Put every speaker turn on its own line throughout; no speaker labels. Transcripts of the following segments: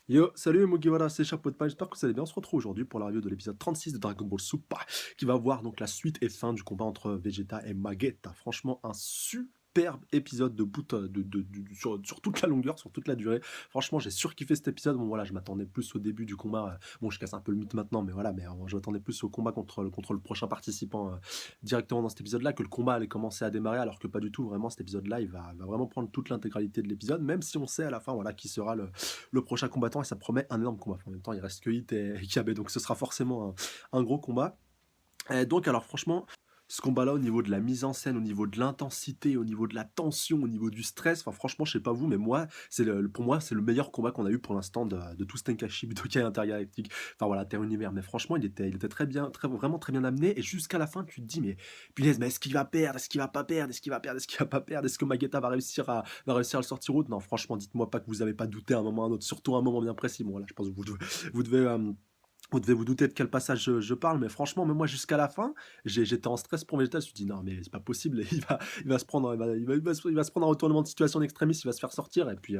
Yo, salut Mugiwara, c'est Chapeau de Paille, j'espère que vous allez bien. On se retrouve aujourd'hui pour la review de l'épisode 36 de Dragon Ball Super, qui va voir donc la suite et fin du combat entre Vegeta et Magetta. Franchement, un superbe épisode de bout sur toute la longueur, sur toute la durée. Franchement, j'ai surkiffé cet épisode. Bon, voilà, je m'attendais plus au début du combat. Bon, je casse un peu le mythe maintenant, mais voilà, je m'attendais plus au combat contre le prochain participant directement dans cet épisode-là, que le combat allait commencer à démarrer, alors que pas du tout. Vraiment, cet épisode-là, il va vraiment prendre toute l'intégralité de l'épisode, même si on sait à la fin, voilà, qui sera le prochain combattant et ça promet un énorme combat. En même temps, il reste que Hit et Kiabe, donc ce sera forcément un gros combat. Et donc, alors franchement, ce combat-là, au niveau de la mise en scène, au niveau de l'intensité, au niveau de la tension, au niveau du stress, enfin franchement, je sais pas vous, mais moi, pour moi, c'est le meilleur combat qu'on a eu pour l'instant de tout ce Tenkaichi Budokai Intergalactique. Enfin voilà, Terre Univers. Mais franchement, il était très bien, vraiment très bien amené. Et jusqu'à la fin, tu te dis, mais punaise, mais est-ce qu'il va perdre? Est-ce qu'il va pas perdre? Est-ce qu'il va perdre? Est-ce qu'il va pas perdre? Est-ce que Magetta va réussir à le sortir route? Non, franchement, dites-moi pas que vous avez pas douté à un moment ou à un autre, surtout à un moment bien précis. Bon, là, je pense que vous devez vous douter de quel passage je parle, mais franchement, même moi jusqu'à la fin, j'étais en stress pour Vegeta. Je me suis dit, non, mais c'est pas possible, il va se prendre, il va se prendre un retournement de situation extrémiste, il va se faire sortir. Et puis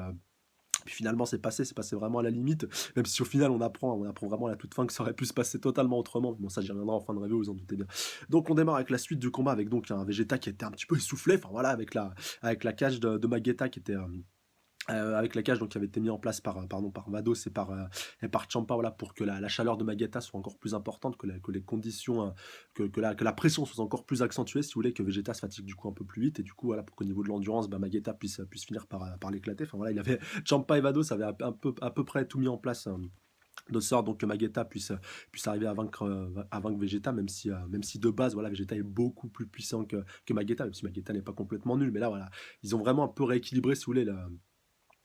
finalement, c'est passé vraiment à la limite. Même si au final, on apprend vraiment à la toute fin que ça aurait pu se passer totalement autrement. Bon, ça, j'y reviendrai en fin de review, vous en doutez bien. Donc, on démarre avec la suite du combat avec donc un Vegeta qui était un petit peu essoufflé. Enfin voilà, avec la cage de Magetta qui était avec la cage donc, qui avait été mis en place par Vados et par Champa, voilà, pour que la chaleur de Magetta soit encore plus importante, que les conditions, que la pression soit encore plus accentuée, si vous voulez, que Vegeta se fatigue du coup un peu plus vite, et du coup, voilà, pour qu'au niveau de l'endurance, Magetta puisse finir par l'éclater. Enfin voilà, Champa et Vados avaient à peu près tout mis en place. De sorte donc que Magetta puisse arriver à vaincre Vegeta, même si de base, voilà, Vegeta est beaucoup plus puissant que Magetta, même si Magetta n'est pas complètement nul. Mais là, voilà, ils ont vraiment un peu rééquilibré, si vous voulez,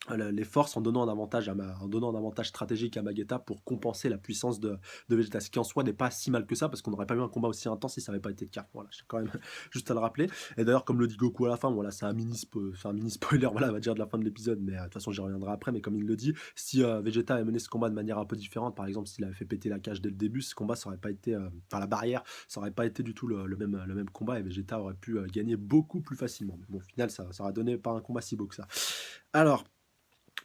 les forces en donnant un avantage stratégique à Magetta pour compenser la puissance de Vegeta, ce qui en soi n'est pas si mal que ça, parce qu'on n'aurait pas eu un combat aussi intense si ça n'avait pas été le cas. Voilà, j'ai quand même juste à le rappeler. Et d'ailleurs, comme le dit Goku à la fin, voilà, c'est un mini spoiler, voilà, on va dire de la fin de l'épisode, mais de toute façon j'y reviendrai après. Mais comme il le dit, si Vegeta avait mené ce combat de manière un peu différente, par exemple s'il avait fait péter la cage dès le début, ce combat ça aurait pas été, enfin la barrière, ça aurait pas été du tout le même combat, et Vegeta aurait pu gagner beaucoup plus facilement. Mais bon, au final, ça aurait donné pas un combat si beau que ça. Alors,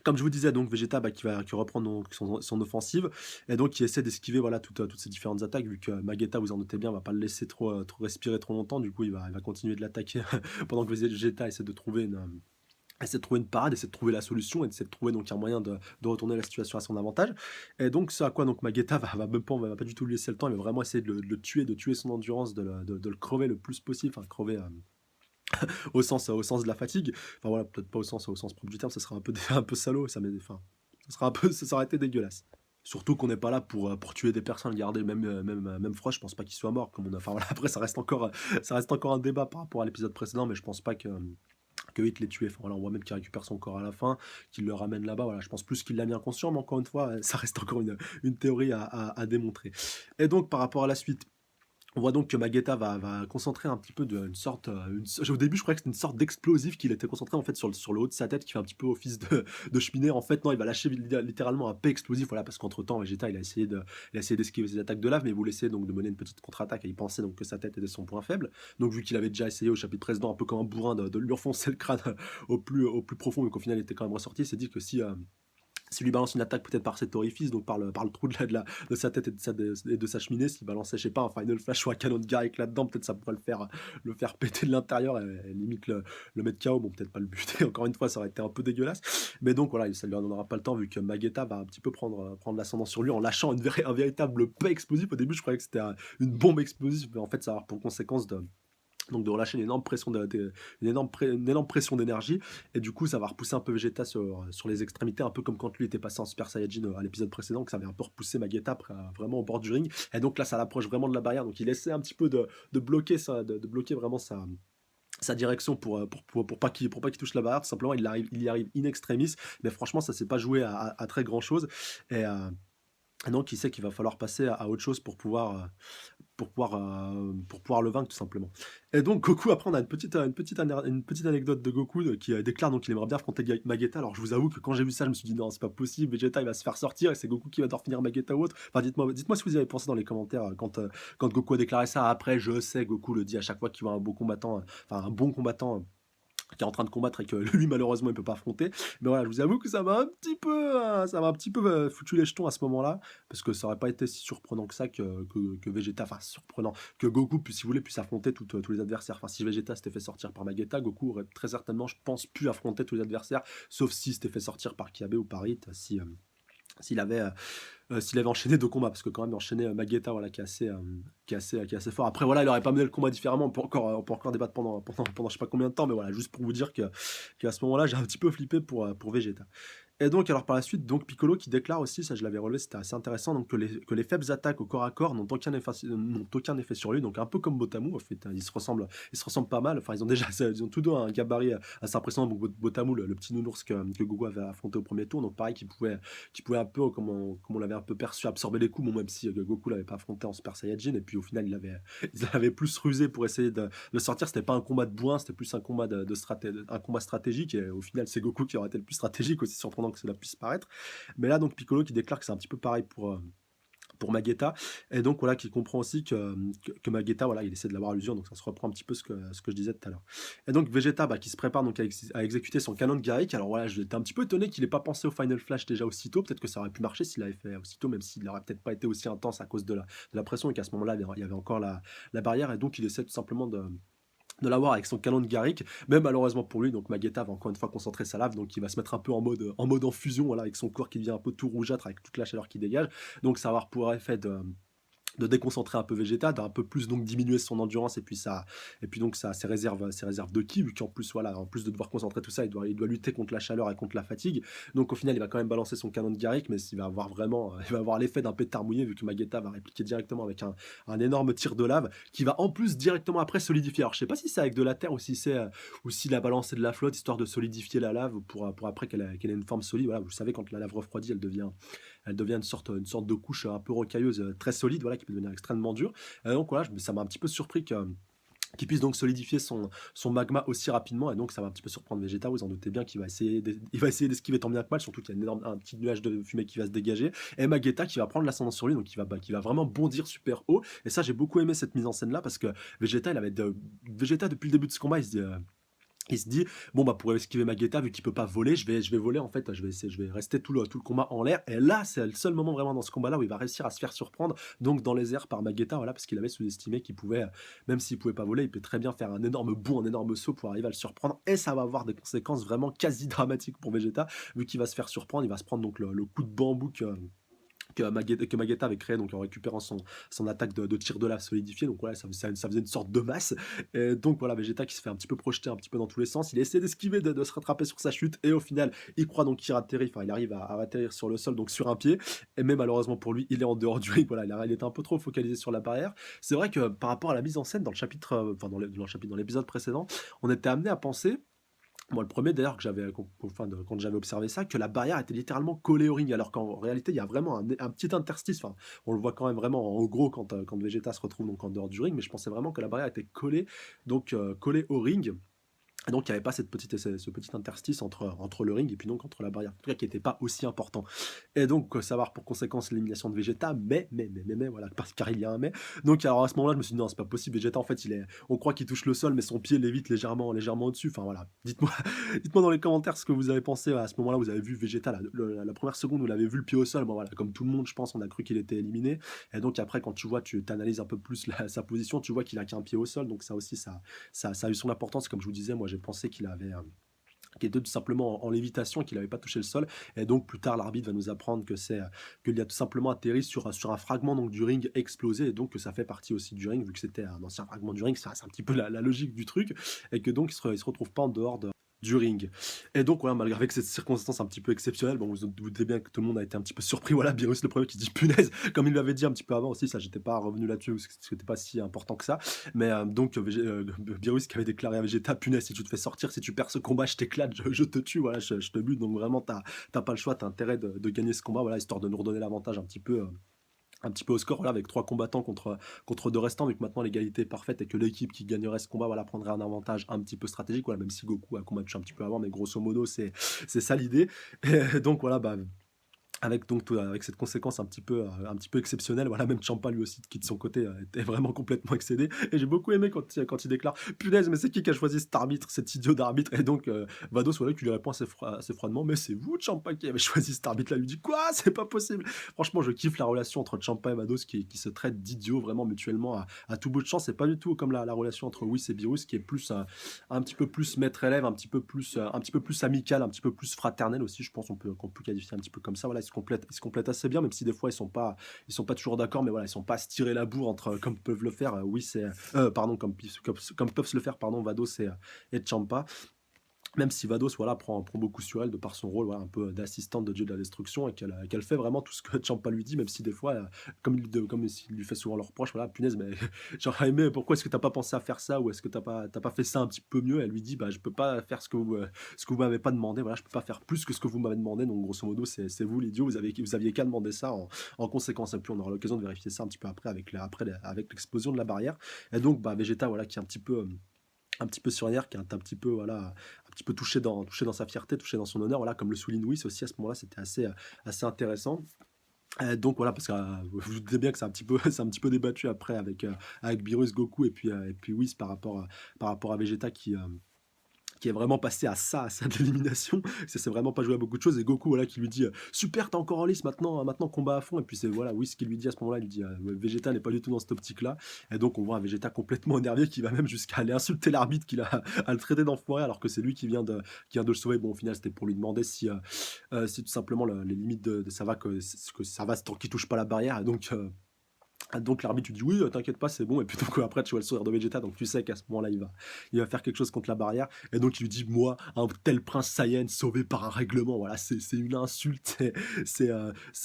comme je vous disais, donc Vegeta qui reprend donc son offensive, et donc qui essaie d'esquiver, voilà, toutes ces différentes attaques, vu que Magetta, vous en doutez bien, va pas le laisser trop respirer trop longtemps. Du coup, il va continuer de l'attaquer pendant que Vegeta essaie de trouver une parade, essaie de trouver la solution, et essaie de trouver donc un moyen de retourner la situation à son avantage. Et donc, ce à quoi donc Magetta va pas du tout lui laisser le temps. Il va vraiment essayer de le tuer, de tuer son endurance, de le crever le plus possible, enfin crever au sens de la fatigue. Enfin voilà, peut-être pas au sens propre du terme, ça serait un peu, un peu salaud, enfin, ça aurait été dégueulasse. Surtout qu'on n'est pas là pour tuer des personnes, garder même Frost, je pense pas qu'il soit mort. Enfin voilà, après ça reste encore un débat par rapport à l'épisode précédent, mais je pense pas que Hit l'ait tué. Enfin voilà, on voit même qu'il récupère son corps à la fin, qu'il le ramène là-bas. Voilà, je pense plus qu'il l'a mis inconscient, mais encore une fois, ça reste encore une théorie à démontrer. Et donc par rapport à la suite, on voit donc que Magetta va concentrer un petit peu une sorte. Au début, je croyais que c'était une sorte d'explosif qu'il était concentré en fait sur le haut de sa tête, qui fait un petit peu office de cheminée. En fait, non, il va lâcher littéralement un paix explosif. Voilà, parce qu'entre temps, Vegeta il a essayé d'esquiver ses attaques de lave, mais il voulait essayer donc de mener une petite contre-attaque, et il pensait donc que sa tête était son point faible. Donc, vu qu'il avait déjà essayé au chapitre précédent, un peu comme un bourrin, de lui enfoncer le crâne au plus profond, mais qu'au final il était quand même ressorti, il s'est dit que s'il lui balance une attaque peut-être par cet orifice, donc par le trou de sa tête et de sa cheminée, s'il balançait, je sais pas, un Final Flash ou un canon de Garrick là-dedans, peut-être ça pourrait le faire péter de l'intérieur, et limite le mettre KO. Bon, peut-être pas le buter, encore une fois, ça aurait été un peu dégueulasse. Mais donc voilà, ça lui en donnera pas le temps, vu que Magetta va un petit peu prendre l'ascendant sur lui en lâchant un véritable paix explosif. Au début, je croyais que c'était une bombe explosive, mais en fait, ça va avoir pour conséquence de relâcher une énorme pression d'énergie, et du coup ça va repousser un peu Vegeta sur les extrémités, un peu comme quand lui était passé en Super Saiyajin à l'épisode précédent, que ça avait un peu repoussé Magetta vraiment au bord du ring. Et donc là ça l'approche vraiment de la barrière, donc il essaie un petit peu de bloquer de bloquer vraiment sa direction pour pas qu'il touche la barrière. Tout simplement, il y arrive in extremis, mais franchement ça s'est pas joué à très grand chose. Et donc il sait qu'il va falloir passer à autre chose pour pouvoir le vaincre, tout simplement. Et donc Goku, après, on a une petite anecdote de Goku qui déclare donc qu'il aimerait bien affronter Magetta. Alors je vous avoue que quand j'ai vu ça, je me suis dit non, c'est pas possible, Vegeta il va se faire sortir et c'est Goku qui va devoir finir Magetta ou autre. Enfin, dites-moi ce que vous y avez pensé dans les commentaires quand Goku a déclaré ça. Après, je sais, Goku le dit à chaque fois qu'il voit un beau combattant, enfin un bon combattant qui est en train de combattre et que lui malheureusement il peut pas affronter. Mais voilà, je vous avoue que ça m'a un petit peu foutu les jetons à ce moment-là, parce que ça aurait pas été si surprenant que ça que Vegeta, enfin surprenant, que Goku, si vous voulez, puisse affronter tous les adversaires. Enfin, si Vegeta s'était fait sortir par Magetta, Goku aurait très certainement, je pense, pu affronter tous les adversaires, sauf s'il s'était fait sortir par Kiabe ou par Hit, s'il avait s'il avait enchaîné 2 combats, parce que quand même enchaîner Magetta, voilà, qui est assez fort. Après, voilà, il aurait pas mené le combat différemment. On peut encore débattre pendant je sais pas combien de temps, mais voilà, juste pour vous dire qu'à ce moment-là, j'ai un petit peu flippé pour Vegeta. Et donc, alors par la suite, donc Piccolo qui déclare aussi, ça je l'avais relevé, c'était assez intéressant, donc que les faibles attaques au corps à corps n'ont aucun effet sur lui, donc un peu comme Botamu, en fait, ils se ressemblent pas mal, enfin ils ont déjà, ils ont tous deux un gabarit assez impressionnant, donc Botamu, le petit nounours que Goku avait affronté au premier tour, donc pareil, qui pouvait un peu, comme on l'avait un peu perçu, absorber les coups, bon, même si Goku l'avait pas affronté en Super Saiyajin, et puis au final, ils avaient plus rusé pour essayer de le sortir, c'était pas un combat de bourrin, c'était plus un combat un combat stratégique, et au final, c'est Goku qui aurait été le plus stratégique, aussi surprenant que cela puisse paraître. Mais là, donc, Piccolo qui déclare que c'est un petit peu pareil pour Magetta, et donc voilà, qui comprend aussi que Magetta, voilà, il essaie de l'avoir à l'usure, donc ça se reprend un petit peu ce que je disais tout à l'heure. Et donc Vegeta, qui se prépare donc à exécuter son canon de Garrick. Alors voilà, j'étais un petit peu étonné qu'il n'ait pas pensé au Final Flash déjà aussitôt, peut-être que ça aurait pu marcher s'il l'avait fait aussitôt, même s'il n'aurait peut-être pas été aussi intense à cause de la pression, et qu'à ce moment-là, il y avait encore la barrière, et donc il essaie tout simplement de l'avoir avec son canon de Garrick, mais malheureusement pour lui, donc Magetta va encore une fois concentrer sa lave, donc il va se mettre un peu en mode en fusion, voilà, avec son corps qui devient un peu tout rougeâtre avec toute la chaleur qui dégage, donc ça va avoir pour effet de déconcentrer un peu Vegeta, d'un peu plus donc diminuer son endurance, et puis donc ses réserves de ki, vu qu'en plus voilà, en plus de devoir concentrer tout ça, il doit lutter contre la chaleur et contre la fatigue. Donc au final, il va quand même balancer son canon de Garrick, mais il va avoir vraiment, il va avoir l'effet d'un pétard mouillé, vu que Magetta va répliquer directement avec un énorme tir de lave qui va en plus directement après solidifier. Alors je sais pas si c'est avec de la terre ou s'il a balancé de la flotte histoire de solidifier la lave pour après qu'elle ait une forme solide. Voilà, vous savez, quand la lave refroidit, elle devient une sorte de couche un peu rocailleuse, très solide, voilà, qui peut devenir extrêmement dure. Donc voilà, ça m'a un petit peu surpris qu'il puisse donc solidifier son magma aussi rapidement, et donc ça va un petit peu surprendre Vegeta. Vous en doutez bien qu'il va essayer d'esquiver tant bien que mal, surtout qu'il y a un petit nuage de fumée qui va se dégager, et Magetta qui va prendre l'ascendant sur lui, donc qui va vraiment bondir super haut. Et ça, j'ai beaucoup aimé cette mise en scène là, parce que Vegeta depuis le début de ce combat, il se dit, bon, pour esquiver Magetta, vu qu'il peut pas voler, je vais voler, en fait, je vais rester tout le combat en l'air. Et là, c'est le seul moment vraiment dans ce combat-là où il va réussir à se faire surprendre, donc dans les airs par Magetta, voilà, parce qu'il avait sous-estimé qu'il pouvait, même s'il pouvait pas voler, il peut très bien faire un énorme bond, un énorme saut pour arriver à le surprendre. Et ça va avoir des conséquences vraiment quasi dramatiques pour Vegeta, vu qu'il va se faire surprendre, il va se prendre donc le coup de bambou que Magetta avait créé, donc en récupérant son attaque de tir de lave solidifié. Donc voilà, ça faisait une sorte de masse. Et donc voilà, Vegeta qui se fait un petit peu projeter un petit peu dans tous les sens. Il essaie d'esquiver, de se rattraper sur sa chute, et au final, il croit donc qu'il atterrit, enfin il arrive à atterrir sur le sol, donc sur un pied. Et même malheureusement pour lui, il est en dehors du ring. Voilà, il était un peu trop focalisé sur la barrière. C'est vrai que par rapport à la mise en scène dans le chapitre, enfin dans l'épisode précédent, on était amené à penser, moi, le premier d'ailleurs, quand j'avais observé ça, que la barrière était littéralement collée au ring, alors qu'en réalité, il y a vraiment un petit interstice. Enfin, on le voit quand même vraiment en gros quand Vegeta se retrouve donc en dehors du ring, mais je pensais vraiment que la barrière était collée, donc collée au ring. Et donc, il n'y avait pas ce petit interstice entre le ring et puis donc entre la barrière, en tout cas qui n'était pas aussi important. Et donc, savoir pour conséquence l'élimination de Vegeta, mais, voilà, car il y a un mais. Donc, alors à ce moment-là, je me suis dit, non, c'est pas possible. Vegeta, en fait, on croit qu'il touche le sol, mais son pied l'évite légèrement au-dessus. Enfin, voilà. Dites-moi, dites-moi dans les commentaires ce que vous avez pensé à ce moment-là. Vous avez vu Vegeta, la première seconde, vous l'avez vu le pied au sol. Bon, voilà, comme tout le monde, je pense, on a cru qu'il était éliminé. Et donc, après, quand tu analyses un peu plus sa position, tu vois qu'il a qu'un pied au sol. Donc, ça aussi, ça a eu son importance. Comme je vous disais, moi j'ai pensé qu'il était tout simplement en lévitation et qu'il n'avait pas touché le sol. Et donc plus tard, l'arbitre va nous apprendre qu'il a tout simplement atterri sur un fragment donc, du ring explosé, et donc que ça fait partie aussi du ring, vu que c'était un ancien fragment du ring. C'est un petit peu la logique du truc, et que donc il se retrouve pas en dehors du ring. Et donc voilà, malgré avec cette circonstance un petit peu exceptionnelle, bon, vous doutez bien que tout le monde a été un petit peu surpris. Voilà, Beerus le premier qui dit punaise, comme il l'avait dit un petit peu avant aussi, ça j'étais pas revenu là-dessus parce que c'était pas si important que ça. Mais donc Beerus qui avait déclaré à Vegeta, punaise, si tu te fais sortir, si tu perds ce combat, je t'éclate, je te tue, voilà, je te bute. Donc vraiment, t'as pas le choix, t'as intérêt de gagner ce combat, voilà, histoire de nous redonner l'avantage un petit peu au score, là, avec 3 combattants contre 2 restants, vu que maintenant l'égalité est parfaite et que l'équipe qui gagnerait ce combat, voilà, prendrait un avantage un petit peu stratégique, voilà, même si Goku a combattu un petit peu avant, mais grosso modo c'est ça l'idée. Et donc voilà, Avec donc avec cette conséquence un petit peu exceptionnelle, voilà, même Ciampa lui aussi qui de son côté, était vraiment complètement excédé et j'ai beaucoup aimé quand il déclare: «Punaise, mais c'est qui a choisi cet arbitre, cet idiot d'arbitre?» Et donc Vados, voilà, qui lui répond assez froidement: «Mais c'est vous Ciampa qui avez choisi cet arbitre-là». Il lui dit: «Quoi? C'est pas possible!» Franchement, je kiffe la relation entre Ciampa et Vados qui se traitent d'idiots vraiment mutuellement à tout bout de champ. C'est pas du tout comme la relation entre Whis et Beerus qui est plus, un petit peu plus maître-élève, un petit peu plus amical, un petit peu plus fraternel aussi, je pense qu'on peut qualifier un petit peu comme ça. Voilà, ils se complètent assez bien, même si des fois ils sont pas toujours d'accord, mais voilà, ils sont pas à se tirer la bourre entre comme peuvent le faire Whis et pardon, comme peuvent se le faire pardon Vados et Ciampa. Même si Vados, voilà, prend beaucoup sur elle de par son rôle, voilà, un peu d'assistante de dieu de la destruction et qu'elle fait vraiment tout ce que Ciampa lui dit, même si des fois, comme il lui fait souvent le reproche, voilà, punaise, mais j'aurais aimé, pourquoi est-ce que t'as pas pensé à faire ça ou est-ce que t'as pas fait ça un petit peu mieux? Elle lui dit, bah, je peux pas faire ce que vous m'avez pas demandé, voilà, je peux pas faire plus que ce que vous m'avez demandé, donc grosso modo, c'est vous l'idiot, vous aviez qu'à demander ça en conséquence. Et puis on aura l'occasion de vérifier ça un petit peu après avec l'explosion de la barrière. Et donc, bah, Vegeta, voilà, qui est un petit peu surlière, qui est un petit peu, voilà, un petit peu touché dans sa fierté, touché dans son honneur, voilà, comme le souligne Whis aussi à ce moment-là, c'était assez intéressant. Donc voilà, parce que vous vous doutez bien que c'est un petit peu, c'est un petit peu débattu après avec Beerus, Goku et puis Whis par rapport à Vegeta qui est vraiment passé à ça de l'élimination. Ça s'est vraiment pas joué à beaucoup de choses. Et Goku, voilà, qui lui dit super, t'es encore en lice maintenant, maintenant combat à fond. Et puis c'est voilà, oui, ce qu'il lui dit à ce moment-là, il lui dit ouais, Vegeta n'est pas du tout dans cette optique-là. Et donc on voit un Vegeta complètement énervé qui va même jusqu'à aller insulter l'arbitre, à le traiter d'enfoiré, alors que c'est lui qui vient de le sauver. Bon, au final, c'était pour lui demander si tout simplement les limites de ça va que ça va tant qu'il touche pas la barrière. Et donc l'arbitre lui dit oui, t'inquiète pas, c'est bon. Et puis donc après tu vois le sourire de Vegeta, donc tu sais qu'à ce moment-là il va faire quelque chose contre la barrière. Et donc il lui dit moi, un tel prince Saiyan sauvé par un règlement, voilà, c'est une insulte, c'est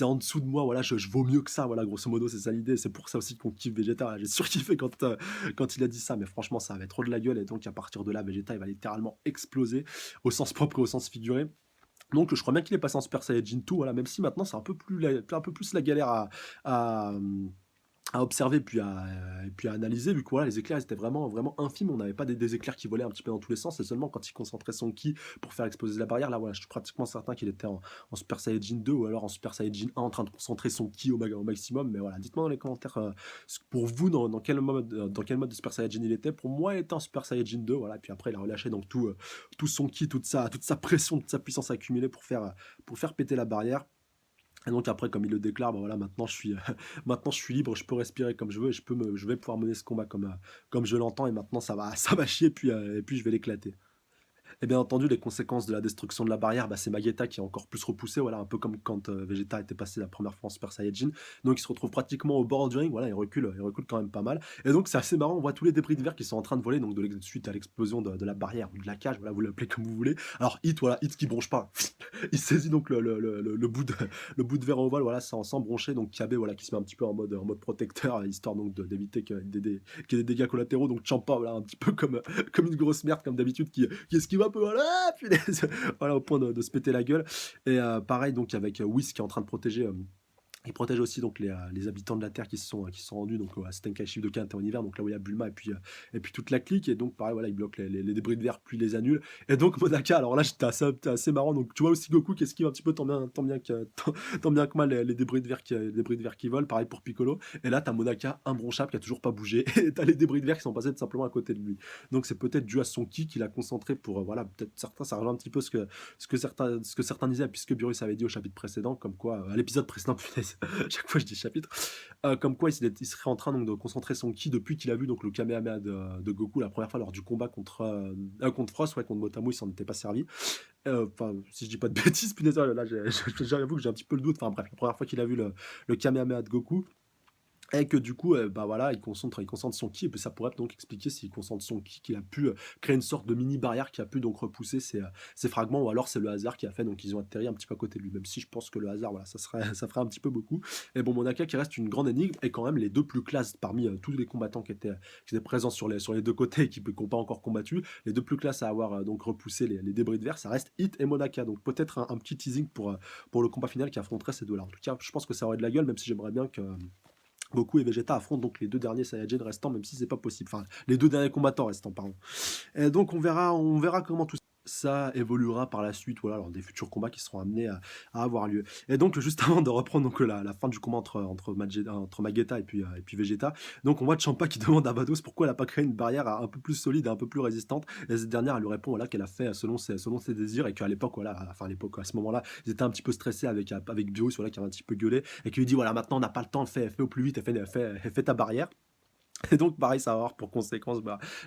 en dessous de moi, voilà, je vaux mieux que ça, voilà, grosso modo c'est ça l'idée. C'est pour ça aussi qu'on kiffe Vegeta. J'ai surkiffé quand il a dit ça, mais franchement ça avait trop de la gueule. Et donc à partir de là, Vegeta il va littéralement exploser au sens propre et au sens figuré. Donc je crois bien qu'il est passé en Super Saiyajin 2, voilà, même si maintenant c'est un peu plus la galère à, à observer et puis à analyser, vu que voilà, les éclairs ils étaient vraiment infimes, on n'avait pas des éclairs qui volaient un petit peu dans tous les sens, c'est seulement quand il concentrait son ki pour faire exploser la barrière, là voilà, je suis pratiquement certain qu'il était en Super Saiyajin 2 ou alors en Super Saiyajin 1 en train de concentrer son ki au maximum. Mais voilà, dites-moi dans les commentaires pour vous dans quel mode de Super Saiyajin il était. Pour moi il était en Super Saiyajin 2, voilà, et puis après il a relâché donc tout son ki, toute sa pression, toute sa puissance accumulée pour faire péter la barrière. Et donc après, comme il le déclare, bah voilà, maintenant je suis libre, je peux respirer comme je veux et je vais pouvoir mener ce combat comme je l'entends. Et maintenant ça va chier et puis je vais l'éclater. Et bien entendu, les conséquences de la destruction de la barrière, bah, c'est Magetta qui est encore plus repoussé, voilà, un peu comme quand Vegeta était passé la première fois en Super Saiyajin. Donc il se retrouve pratiquement au bord du ring, voilà, il recule quand même pas mal. Et donc c'est assez marrant, on voit tous les débris de verre qui sont en train de voler, donc suite à l'explosion de la barrière ou de la cage, voilà, vous l'appelez comme vous voulez. Alors Hit qui bronche pas, il saisit donc le bout de verre ovale, voilà, sans broncher, donc Kabe, voilà, qui se met un petit peu en mode protecteur, histoire donc d'éviter qu'il y ait des dégâts collatéraux. Donc Champa, voilà, un petit peu comme une grosse merde, comme d'habitude, qui esquive un peu, voilà, punaise, voilà, au point de se péter la gueule. Et pareil, donc avec Whis qui est en train de protéger. Il protège aussi donc les habitants de la Terre qui se sont rendus donc à Stenkaichi de Kant en hiver, donc là où il y a Bulma et puis toute la clique. Et donc pareil, voilà, il bloque les débris de verre puis les annule. Et donc Monaka, alors là j'étais assez marrant, donc tu vois aussi Goku qui esquive un petit peu tant bien que mal les débris de verre qui volent, pareil pour Piccolo. Et là t'as Monaka imbronchable qui a toujours pas bougé et t'as les débris de verre qui sont passés tout simplement à côté de lui. Donc c'est peut-être dû à son ki qu'il a concentré pour voilà, peut-être certains, ça rejoint un petit peu ce que certains disaient, puisque Burus avait dit au chapitre précédent, comme quoi à l'épisode précédent, punaise, chaque fois je dis chapitre, comme quoi il serait en train donc de concentrer son ki depuis qu'il a vu donc le Kamehameha de Goku la première fois lors du combat contre Frost, ouais, contre Motamu, il s'en était pas servi. Enfin, si je dis pas de bêtises, punaise, là j'avoue que j'ai un petit peu le doute. Enfin bref, la première fois qu'il a vu le Kamehameha de Goku, et que du coup, bah voilà, il concentre son ki, et puis ça pourrait donc expliquer s'il concentre son ki, qu'il a pu créer une sorte de mini barrière qui a pu donc repousser ces fragments, ou alors c'est le hasard qui a fait, donc ils ont atterri un petit peu à côté de lui, même si je pense que le hasard, voilà, ça ferait un petit peu beaucoup. Et bon, Monaka qui reste une grande énigme, et quand même les deux plus classes parmi tous les combattants qui étaient présents sur les deux côtés et qui n'ont pas encore combattu, les deux plus classes à avoir donc repoussé les débris de verre, ça reste Hit et Monaka, donc peut-être un petit teasing pour le combat final qui affronterait ces deux-là. En tout cas, je pense que ça aurait de la gueule, même si j'aimerais bien que Goku et Vegeta affrontent donc les deux derniers Saiyajin restants, même si c'est pas possible. Enfin, les deux derniers combattants restants, pardon. Et donc on verra comment tout ça ça évoluera par la suite, voilà, lors des futurs combats qui seront amenés à avoir lieu. Et donc, juste avant de reprendre donc, la fin du combat entre Magetta et puis Vegeta, donc on voit Champa qui demande à Vados pourquoi elle a pas créé une barrière un peu plus solide et un peu plus résistante. Et cette dernière, elle lui répond voilà, qu'elle a fait selon ses désirs et qu'à l'époque, voilà, enfin à l'époque, à ce moment-là, ils étaient un petit peu stressés avec Beerus, voilà, qui avait un petit peu gueulé et qui lui dit voilà, maintenant on n'a pas le temps, fais au plus vite, fais ta barrière. Et donc, pareil, ça va avoir pour conséquence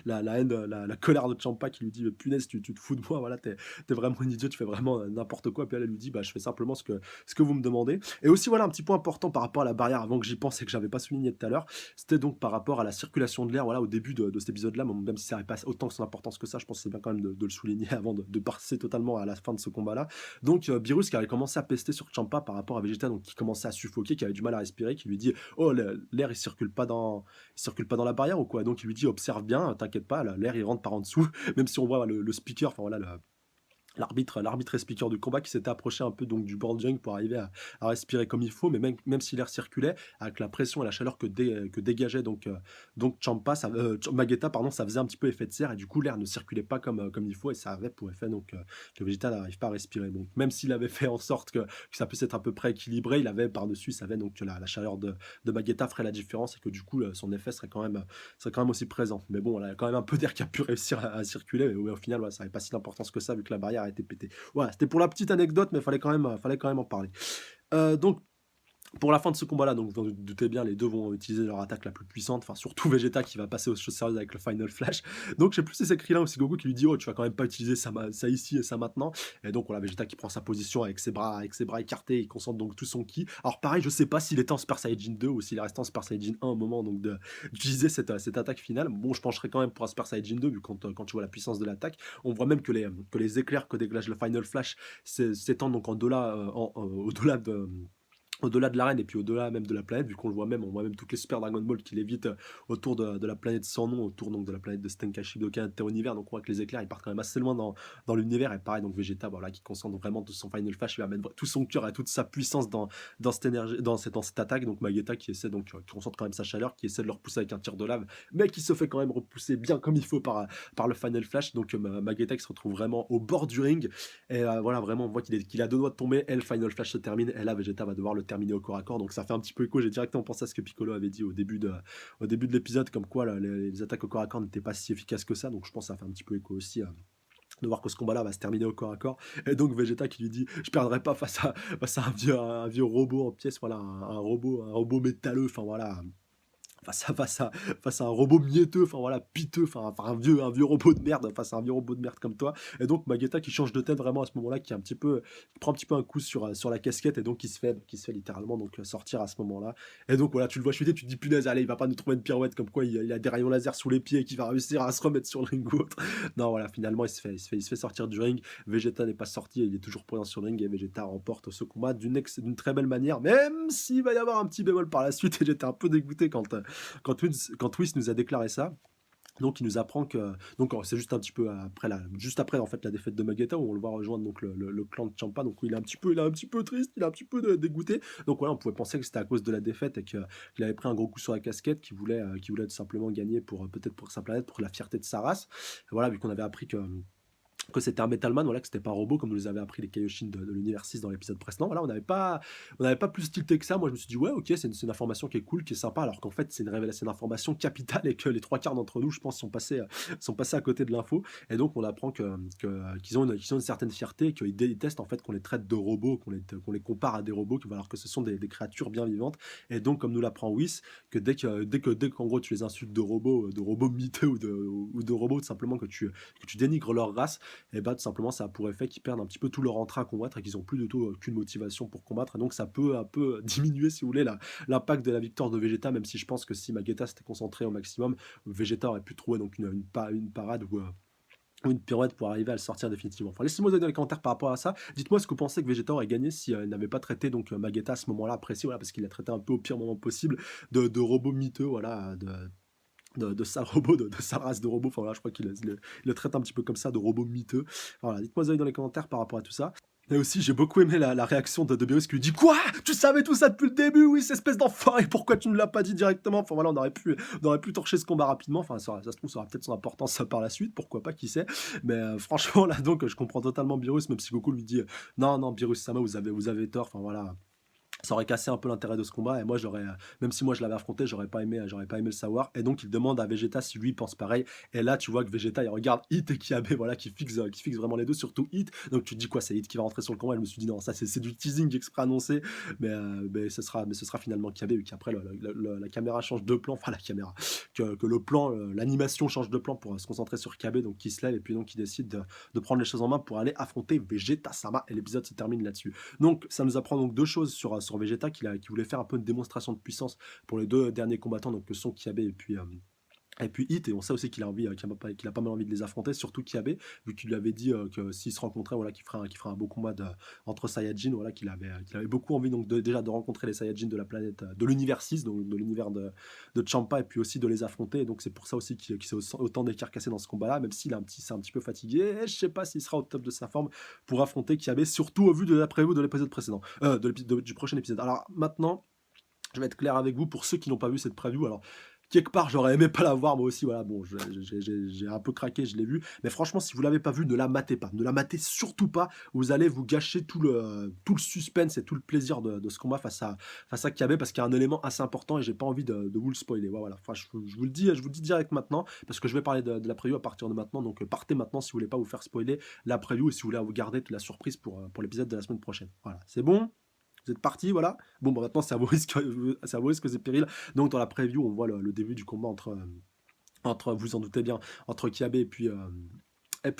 la haine, la colère de Champa qui lui dit punaise, tu te fous de moi, voilà, t'es vraiment un idiot, tu fais vraiment n'importe quoi. Puis elle lui dit bah, je fais simplement ce que vous me demandez. Et aussi, voilà, un petit point important par rapport à la barrière avant que j'y pense et que j'avais pas souligné tout à l'heure, c'était donc par rapport à la circulation de l'air, voilà, au début de cet épisode-là, même si ça n'avait pas autant son importance que ça, je pense que c'est bien quand même de le souligner avant de passer totalement à la fin de ce combat-là. Donc, Beerus qui avait commencé à pester sur Champa par rapport à Vegeta, donc qui commençait à suffoquer, qui avait du mal à respirer, qui lui dit oh, l'air il circule pas dans la barrière ou quoi? Donc il lui dit observe bien, t'inquiète pas, l'air il rentre par en dessous, même si on voit le speaker, enfin voilà, l'arbitre et speaker du combat qui s'était approché un peu donc du board junk pour arriver à respirer comme il faut, mais même si l'air circulait, avec la pression et la chaleur que dégageait donc Champa, Magetta, pardon, ça faisait un petit peu effet de serre et du coup l'air ne circulait pas comme il faut et ça avait pour effet donc que Vegeta n'arrive pas à respirer. Donc même s'il avait fait en sorte que ça puisse être à peu près équilibré, il avait par-dessus, il savait donc que la chaleur de Magetta ferait la différence et que du coup son effet serait quand même aussi présent. Mais bon, il y a quand même un peu d'air qui a pu réussir à circuler, mais ouais, au final, ouais, ça n'avait pas si d'importance que ça vu que la barrière a été pétée. Voilà, c'était pour la petite anecdote, mais fallait quand même en parler. Donc, pour la fin de ce combat-là, donc vous vous doutez bien, les deux vont utiliser leur attaque la plus puissante, enfin surtout Vegeta qui va passer aux choses sérieuses avec le Final Flash. Donc je sais plus si c'est Krillin ou c'est Goku qui lui dit oh tu vas quand même pas utiliser ça ici et ça maintenant. Et donc voilà Vegeta qui prend sa position avec ses bras écartés, il concentre donc tout son ki. Alors pareil, je sais pas s'il était en Super Saiyan 2 ou s'il est resté en Super Saiyan 1 au moment donc d'utiliser cette attaque finale. Bon, je pencherais quand même pour un Super Saiyan 2 vu quand tu vois la puissance de l'attaque. On voit même que les éclairs que dégage le Final Flash s'étendent donc au-delà au-delà de l'arène et puis au-delà même de la planète, vu qu'on le voit même, on voit même toutes les Super Dragon Ball qui lévitent autour de la planète sans nom, autour donc de la planète de Stenkashi Budokai Inter-Univers, donc on voit que les éclairs ils partent quand même assez loin dans l'univers, et pareil, donc Vegeta, voilà, qui concentre vraiment tout son Final Flash, il va mettre tout son cœur et toute sa puissance dans cette énergie, dans cette attaque, donc Magetta qui essaie donc, qui concentre quand même sa chaleur, qui essaie de le repousser avec un tir de lave, mais qui se fait quand même repousser bien comme il faut par le Final Flash, donc Magetta qui se retrouve vraiment au bord du ring, et voilà, vraiment, on voit qu'il a deux doigts de tomber, et le Final Flash se termine, et là Vegeta va devoir le terminer au corps à corps, donc ça fait un petit peu écho, j'ai directement pensé à ce que Piccolo avait dit au début de l'épisode, comme quoi là, les attaques au corps à corps n'étaient pas si efficaces que ça, donc je pense que ça fait un petit peu écho aussi de voir que ce combat-là va se terminer au corps à corps. Et donc Vegeta qui lui dit je perdrai pas face à un vieux robot en pièces, voilà, un robot métalleux, enfin voilà, face à un robot mietteux, enfin voilà, piteux, enfin un vieux robot de merde, face à un vieux robot de merde comme toi. Et donc Magetta qui change de tête vraiment à ce moment-là, qui prend un petit peu un coup sur la casquette et donc qui se fait littéralement donc sortir à ce moment-là. Et donc voilà, tu le vois chuter, tu te dis punaise, allez, il va pas nous trouver une pirouette comme quoi il a des rayons laser sous les pieds et qu'il va réussir à se remettre sur le ring ou autre. Non voilà, finalement il se fait sortir du ring. Vegeta n'est pas sorti, il est toujours présent sur le ring et Vegeta remporte ce combat d'une très belle manière, même s'il va y avoir un petit bémol par la suite et j'étais un peu dégoûté quand Twist nous a déclaré ça. Donc il nous apprend que c'est juste un petit peu après juste après en fait la défaite de Magetta où on le voit rejoindre donc le clan de Champa, donc il est il est un petit peu triste, il est un petit peu dégoûté. Donc voilà, on pouvait penser que c'était à cause de la défaite et qu'il avait pris un gros coup sur la casquette, qu'il voulait tout simplement gagner pour peut-être pour sa planète, pour la fierté de sa race. Et voilà, vu qu'on avait appris que c'était un Metalman, voilà, que c'était pas un robot comme nous les avaient appris les Kaioshin de l'univers 6 dans l'épisode précédent. Voilà, on n'avait pas plus tilté que ça. Moi, je me suis dit, ouais, ok, c'est une information qui est cool, qui est sympa, alors qu'en fait, c'est une révélation d'information capitale et que les trois quarts d'entre nous, je pense, sont passés à côté de l'info. Et donc, on apprend qu'ils ont une certaine fierté, qu'ils détestent en fait qu'on les traite de robots, qu'on les compare à des robots, alors que ce sont des créatures bien vivantes. Et donc, comme nous l'apprend Whis, que dès qu'en gros tu les insultes de robots miteux ou de robots tout simplement que tu dénigres leur race, et bah tout simplement ça a pour effet qu'ils perdent un petit peu tout leur entrain à combattre et qu'ils ont plus du tout aucune motivation pour combattre, et donc ça peut un peu diminuer si vous voulez l'impact de la victoire de Vegeta, même si je pense que si Magetta s'était concentré au maximum, Vegeta aurait pu trouver donc une parade ou une pirouette pour arriver à le sortir définitivement. Enfin, laissez-moi dans les commentaires par rapport à ça. Dites-moi ce que vous pensez que Vegeta aurait gagné si il n'avait pas traité donc Magetta à ce moment-là précis, voilà, parce qu'il l'a traité un peu au pire moment possible de robot miteux, voilà, de sale robot, de sale race de robot. Enfin voilà, je crois qu'il le traite un petit peu comme ça, de robot miteux. Enfin, voilà, dites-moi dans les commentaires par rapport à tout ça. Et aussi, j'ai beaucoup aimé la réaction de Beerus qui lui dit: «Quoi? Tu savais tout ça depuis le début? Oui, cette espèce d'enfoiré, pourquoi tu ne l'as pas dit directement?» Enfin voilà, on aurait pu torcher ce combat rapidement. Enfin, ça se trouve, ça aura peut-être son importance par la suite, pourquoi pas, qui sait? Mais franchement, là, donc, je comprends totalement Beerus, même si Goku lui dit: «Non, non, Beerus-sama, vous avez tort». Enfin voilà, ça aurait cassé un peu l'intérêt de ce combat et moi même si moi je l'avais affronté, j'aurais pas aimé le savoir et donc il demande à Vegeta si lui pense pareil et là tu vois que Vegeta il regarde Hit et Kiabe voilà qui fixe vraiment les deux, surtout Hit, donc tu te dis quoi, c'est Hit qui va rentrer sur le combat et je me suis dit non, ça c'est du teasing exprès annoncé, mais ce sera finalement Kiabe vu qu'après la caméra change de plan, enfin la caméra, que le plan, l'animation change de plan pour se concentrer sur Kiabe, donc qui se lève et puis donc qui décide de prendre les choses en main pour aller affronter Vegeta Sama et l'épisode se termine là-dessus. Donc, ça nous apprend donc deux choses sur Vegeta, qui voulait faire un peu une démonstration de puissance pour les deux derniers combattants, donc que sont Kiabe et puis Hit, et on sait aussi qu'il a pas mal envie de les affronter, surtout Kiabe, vu qu'il lui avait dit que s'ils se rencontraient, voilà, qu'il ferait un beau combat entre Saiyajin, voilà, qu'il avait beaucoup envie donc déjà de rencontrer les Saiyajin de la planète, de l'univers 6, donc de l'univers de Champa, et puis aussi de les affronter, et donc c'est pour ça aussi qu'il s'est autant décarcassé dans ce combat-là, même s'il c'est un petit peu fatigué, et je sais pas s'il sera au top de sa forme pour affronter Kiabe, surtout au vu de la preview de l'épisode précédent, du prochain épisode. Alors maintenant, je vais être clair avec vous pour ceux qui n'ont pas vu cette preview. Alors, quelque part, j'aurais aimé pas la voir, moi aussi. Voilà, bon, j'ai un peu craqué, je l'ai vu. Mais franchement, si vous l'avez pas vu, ne la matez pas. Ne la matez surtout pas. Vous allez vous gâcher tout le suspense et tout le plaisir de ce combat face à Kiabe, parce qu'il y a un élément assez important et j'ai pas envie de vous le spoiler. Voilà. Enfin, je vous le dis direct maintenant parce que je vais parler de la preview à partir de maintenant. Donc, partez maintenant si vous voulez pas vous faire spoiler la preview et si vous voulez vous garder toute la surprise pour l'épisode de la semaine prochaine. Voilà, c'est bon? Vous êtes parti, voilà. Bon, bah maintenant, c'est à vos risques, et périls. Donc, dans la preview, on voit le début du combat entre, vous en doutez bien, entre Kiabe et puis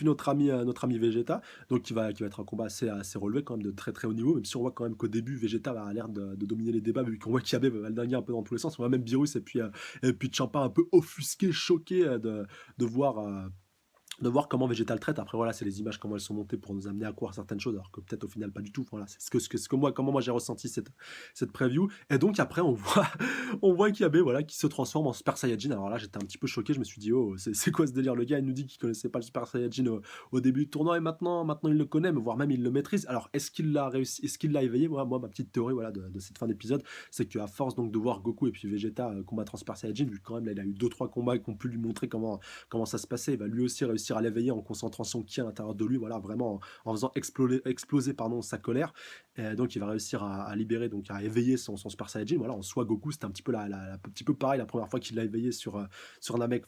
notre ami Vegeta. Donc, qui va être un combat assez relevé, quand même, de très très haut niveau. Même si on voit quand même qu'au début, Vegeta a l'air de dominer les débats, vu qu'on voit Kiabe va le dinguer un peu dans tous les sens. On voit même Beerus et puis Champa un peu offusqué, choqué de voir. De voir comment Vegeta le traite. Après, voilà, c'est les images, comment elles sont montées pour nous amener à croire certaines choses, alors que peut-être au final pas du tout. Voilà, c'est comment moi j'ai ressenti cette preview. Et donc après, on voit, on voit Kiabe, voilà, qui se transforme en Super Saiyajin. Alors là, j'étais un petit peu choqué. Je me suis dit, oh, c'est quoi ce délire? Le gars, il nous dit qu'il connaissait pas le Super Saiyajin au début du tournoi et maintenant il le connaît, mais voire même il le maîtrise. Alors, est-ce qu'il l'a réussi? Est-ce qu'il l'a éveillé? Moi, ma petite théorie, voilà, de cette fin d'épisode, c'est qu'à force donc de voir Goku et puis Vegeta combattre en Super Saiyajin, vu que quand même là, il a eu deux trois combats qui ont pu lui montrer comment ça se passait. Il va lui aussi réussir à l'éveiller en concentrant son ki à l'intérieur de lui, voilà, vraiment en faisant exploser pardon, sa colère. Et donc il va réussir à libérer, donc à éveiller son Super Saiyajin. Voilà, en soi, Goku, c'était un petit peu, un petit peu pareil la première fois qu'il l'a éveillé sur Namek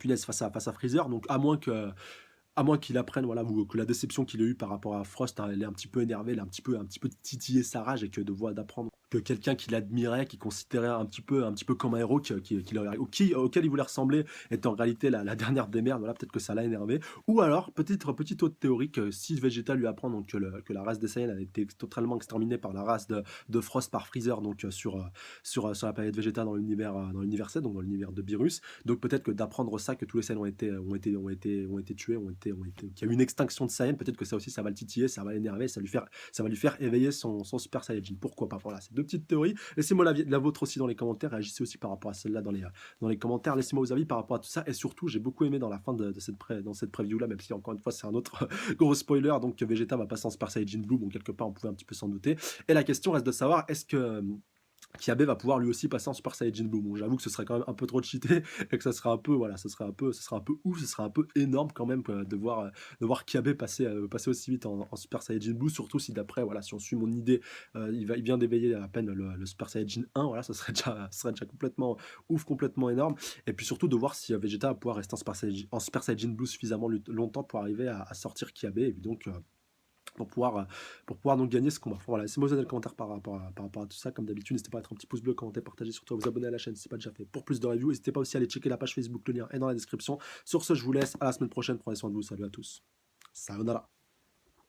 Punaise, face à Freezer. Donc à moins qu'il apprenne, voilà, ou que la déception qu'il a eue par rapport à Frost, hein, elle est un petit peu énervée, elle a un petit peu titillé sa rage, et que d'apprendre que quelqu'un qu'il admirait, qu'il considérait un petit peu comme un héros, auquel il voulait ressembler, est en réalité la dernière des merdes. Voilà, peut-être que ça l'a énervé. Ou alors, petite autre théorie, que si Vegeta lui apprend donc que la race des Saiyans a été totalement exterminée par la race de Frost par Freezer, donc sur la planète Vegeta dans l'univers 7, donc dans l'univers de Beerus. Donc peut-être que d'apprendre ça, que tous les Saiyans ont été tués, qu'il y a eu une extinction de Saiyan, peut-être que ça aussi, ça va le titiller, ça va l'énerver, ça va lui faire éveiller son Super Saiyajin. Pourquoi pas? Voilà, c'est deux petites théories. Laissez-moi la vôtre aussi dans les commentaires, réagissez aussi par rapport à celle-là dans les commentaires, laissez-moi vos avis par rapport à tout ça, et surtout, j'ai beaucoup aimé dans la fin dans cette preview-là, même si encore une fois, c'est un autre gros spoiler, donc Vegeta va passer en Super Saiyajin Blue, bon, quelque part, on pouvait un petit peu s'en douter, et la question reste de savoir, est-ce que Kiabe va pouvoir lui aussi passer en Super Saiyajin Blue. Bon, j'avoue que ce serait quand même un peu trop cheaté et que ça sera un peu, voilà, ce sera un peu ouf, ce sera un peu énorme quand même de voir Kiabe passer aussi vite en Super Saiyajin Blue, surtout si d'après, voilà, si on suit mon idée, il vient d'éveiller à peine le Super Saiyajin 1, voilà, ça serait déjà complètement ouf, complètement énorme. Et puis surtout de voir si Vegeta va pouvoir rester en Super Saiyajin Blue suffisamment longtemps pour arriver à sortir Kiabe, et puis donc pour pouvoir donc gagner ce combat. Enfin, voilà, laissez-moi des commentaires par rapport à tout ça. Comme d'habitude, n'hésitez pas à mettre un petit pouce bleu, commenter, partager, surtout à vous abonner à la chaîne si ce n'est pas déjà fait pour plus de reviews. N'hésitez pas aussi à aller checker la page Facebook, le lien est dans la description. Sur ce, je vous laisse, à la semaine prochaine, prenez soin de vous, salut à tous. Sayonara.